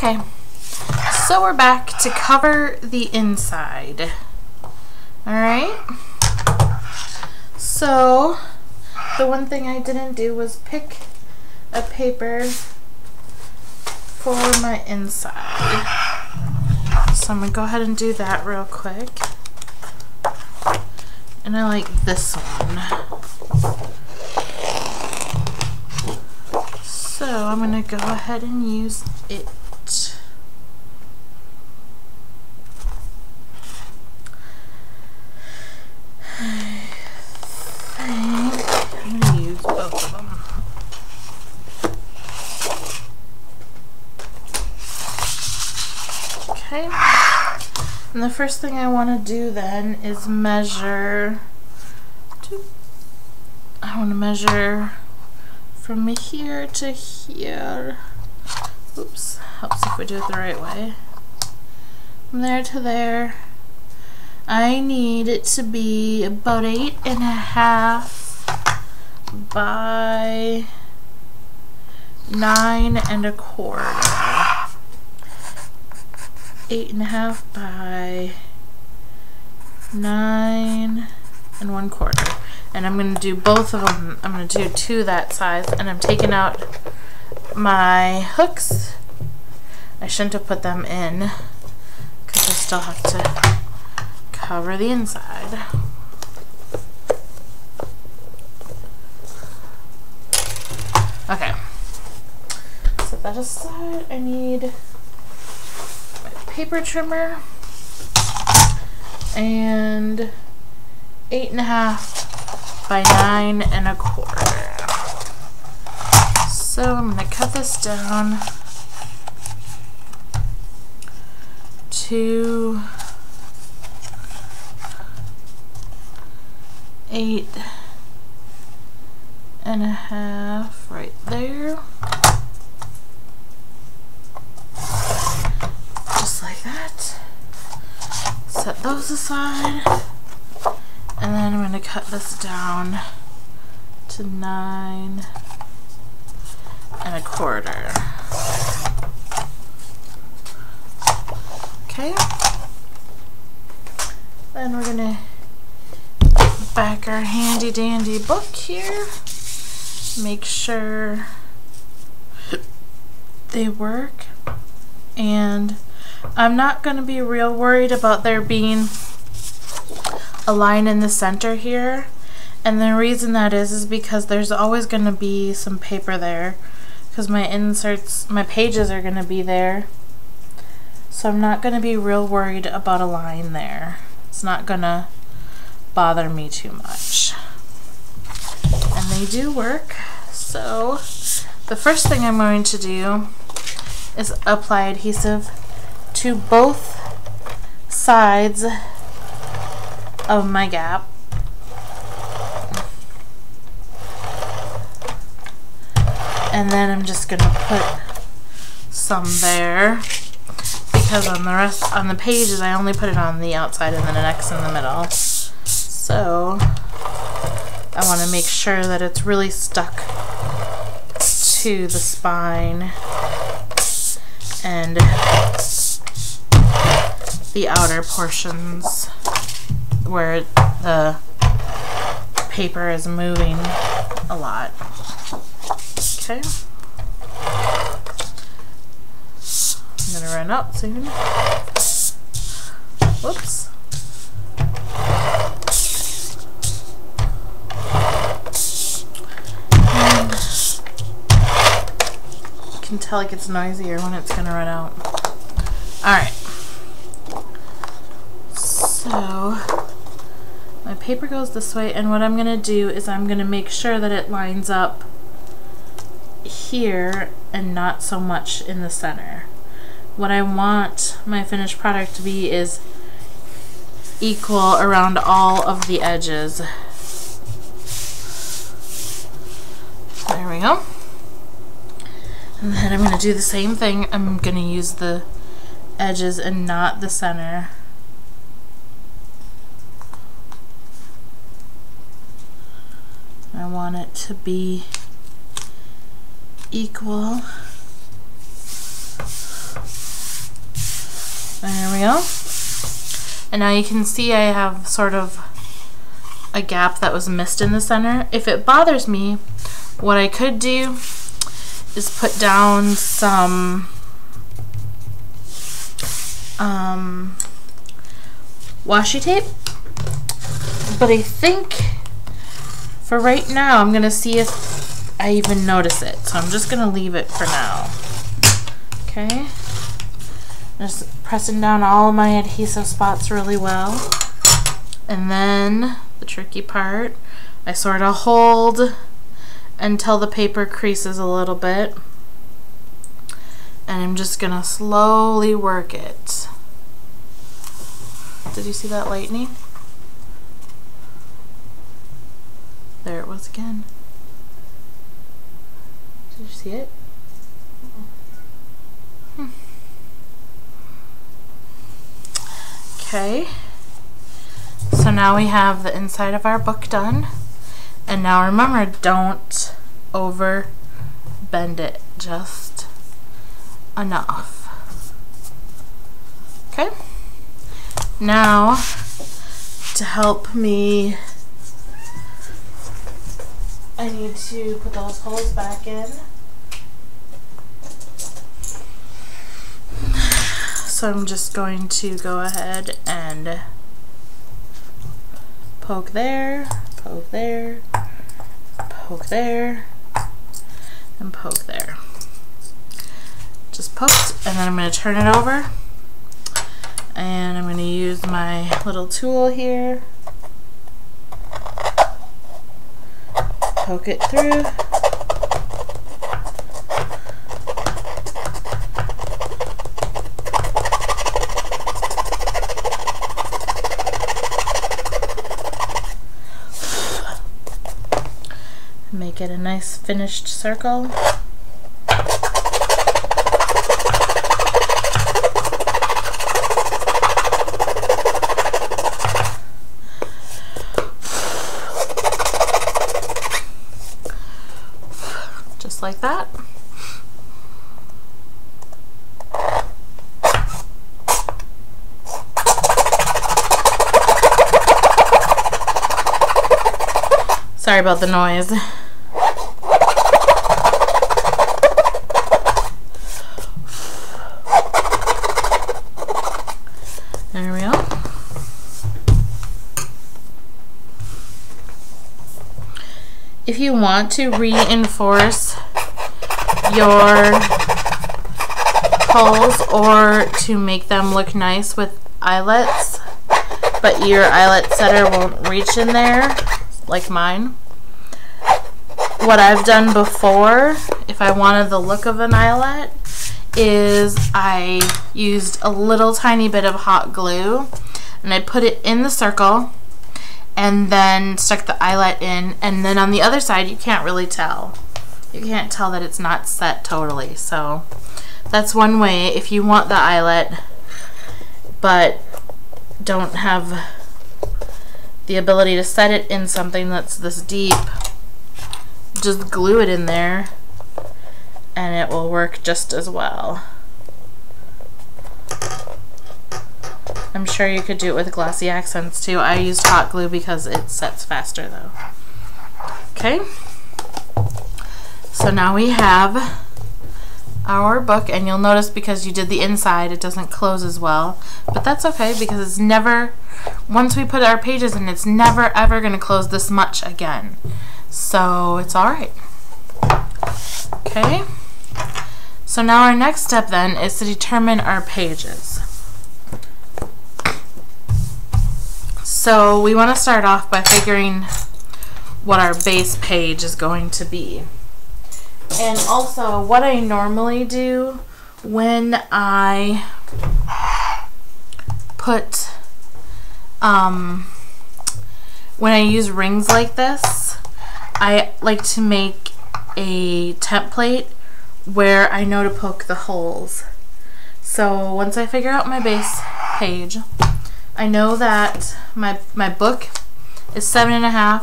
Okay, so we're back to cover the inside. Alright, so the one thing I didn't do was pick a paper for my inside. So I'm going to go ahead and do that real quick. And I like this one. So I'm going to go ahead and use it. I'm going to use both of them. Okay. And the first thing I want to do then is measure. I want to measure from here to here. Oops, helps if we do it the right way. From there to there. I need it to be about 8.5 by 9.25. 8.5 by 9.25. And I'm going to do both of them. I'm going to do two that size, and I'm taking out my hooks. I shouldn't have put them in because I still have to cover the inside. Okay, set that aside. I need my paper trimmer and 8.5 by 9.25. So I'm going to cut this down to 8.5 right there. Just like that. Set those aside. And then I'm going to cut this down to 9.25. Okay. Then we're going to get back our handy dandy book here. Make sure they work. And I'm not going to be real worried about there being a line in the center here, and the reason that is because there's always going to be some paper there because my inserts, my pages are going to be there, so I'm not going to be real worried about a line there. It's not going to bother me too much, and they do work. So the first thing I'm going to do is apply adhesive to both sides of my gap. And then I'm just gonna put some there because on the pages I only put it on the outside and then an X in the middle. So I want to make sure that it's really stuck to the spine and the outer portions where the paper is moving a lot. Okay. I'm gonna run out soon. Whoops. And you can tell it gets noisier when it's gonna run out. Alright. So my paper goes this way, and what I'm going to do is I'm going to make sure that it lines up here and not so much in the center. What I want my finished product to be is equal around all of the edges. There we go. And then I'm going to do the same thing. I'm going to use the edges and not the center. I want it to be equal There we go. And now you can see I have sort of a gap that was missed in the center. If it bothers me, what I could do is put down some washi tape. But I think for right now, I'm gonna see if I even notice it. So I'm just gonna leave it for now. Okay. Just pressing down all of my adhesive spots really well. And then the tricky part, I sort of hold until the paper creases a little bit. And I'm just gonna slowly work it. Did you see that lightning? There it was again. Did you see it? Okay. So now we have the inside of our book done. And now remember, don't over bend it, just enough. Okay. Now, to help me, I need to put those holes back in. So I'm just going to go ahead and poke there, poke there, poke there, and poke there. Just poked, and then I'm going to turn it over. And I'm going to use my little tool here. Poke it through. Make it a nice finished circle. Just like that. Sorry about the noise. There we go. If you want to reinforce your holes or to make them look nice with eyelets, but your eyelet setter won't reach in there, like mine, what I've done before, if I wanted the look of an eyelet, is I used a little tiny bit of hot glue and I put it in the circle and then stuck the eyelet in, and then on the other side you can't really tell. You can't tell that it's not set totally. So that's one way if you want the eyelet but don't have the ability to set it in something that's this deep. Just glue it in there and it will work just as well. I'm sure you could do it with glossy accents too. I used hot glue because it sets faster though. Okay, so now we have our book, and you'll notice because you did the inside it doesn't close as well, but that's okay because it's never, once we put our pages in, it's never ever going to close this much again, so it's alright. Okay, so now our next step then is to determine our pages. So we want to start off by figuring what our base page is going to be. And also what I normally do when I put, when I use rings like this, I like to make a template where I know to poke the holes. So once I figure out my base page, I know that my book is 7.5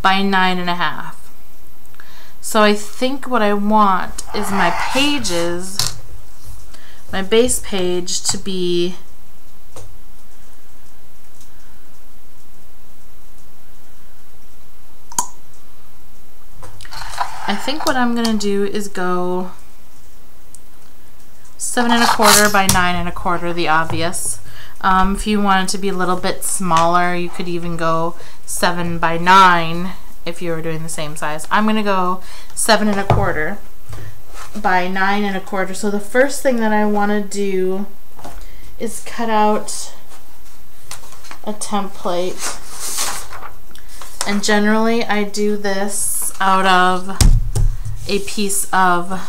by 9.5. So I think what I want is my pages my base page to be I think what I'm gonna do is go 7 1/4 by 9 1/4, the obvious. If you wanted to be a little bit smaller, you could even go 7 by 9 if you were doing the same size. I'm gonna go 7 1/4 by 9 1/4. So the first thing that I wanna do is cut out a template. And generally I do this out of a piece of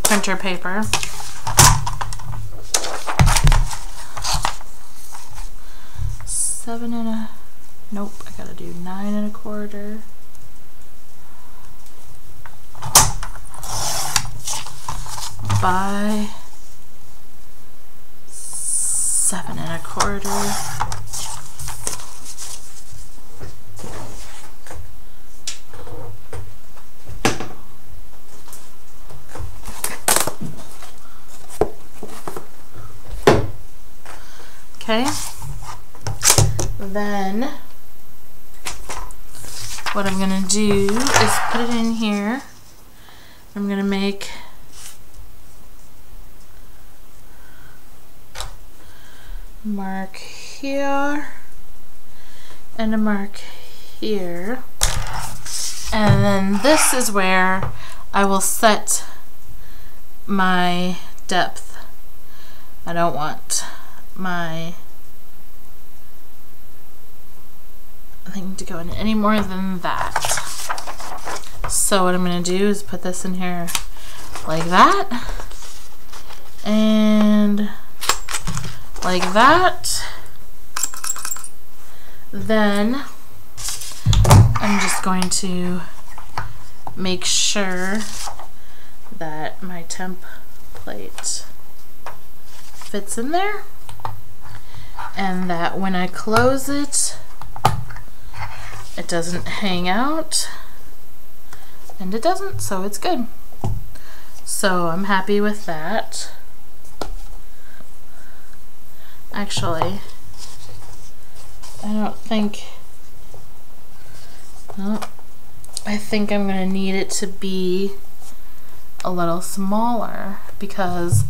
printer paper. Nope, I gotta do 9 1/4 by 7 1/4. Okay, then what I'm gonna do is put it in here. I'm gonna make a mark here and a mark here, and then this is where I will set my depth. I don't want my thing to go in any more than that. So what I'm going to do is put this in here like that and like that. Then I'm just going to make sure that my template fits in there, and that when I close it, it doesn't hang out, and it doesn't, so it's good. So I'm happy with that. Actually, I don't think, no, I think I'm gonna need it to be a little smaller, because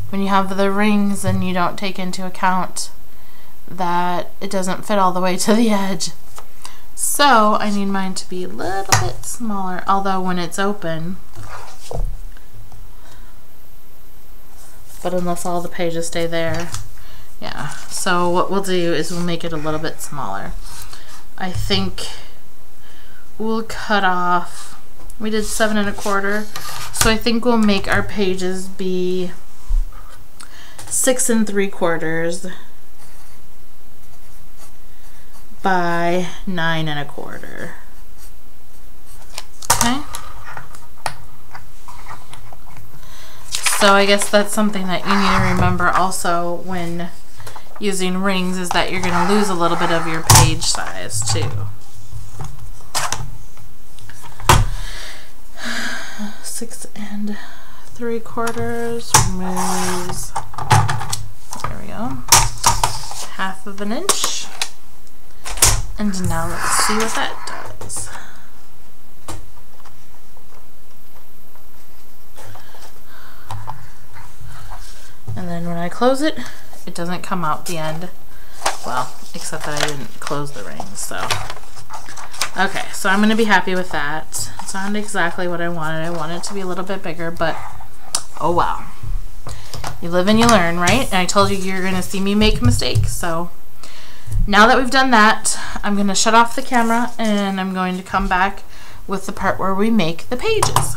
when you have the rings and you don't take into account that it doesn't fit all the way to the edge. So I need mine to be a little bit smaller, although when it's open, but unless all the pages stay there, yeah. So what we'll do is we'll make it a little bit smaller. I think we'll cut off, we did 7 1/4, so I think we'll make our pages be 6 3/4 by 9 1/4. Okay. So I guess that's something that you need to remember also when using rings, is that you're going to lose a little bit of your page size too. 6 3/4 removes, there we go, 1/2 inch. And now let's see what that does. And then when I close it, it doesn't come out the end. Well, except that I didn't close the rings, so. Okay, so I'm gonna be happy with that. It's not exactly what I wanted. I wanted it to be a little bit bigger, but oh wow. You live and you learn, right? And I told you you're gonna see me make mistakes, so. Now that we've done that, I'm gonna shut off the camera and I'm going to come back with the part where we make the pages.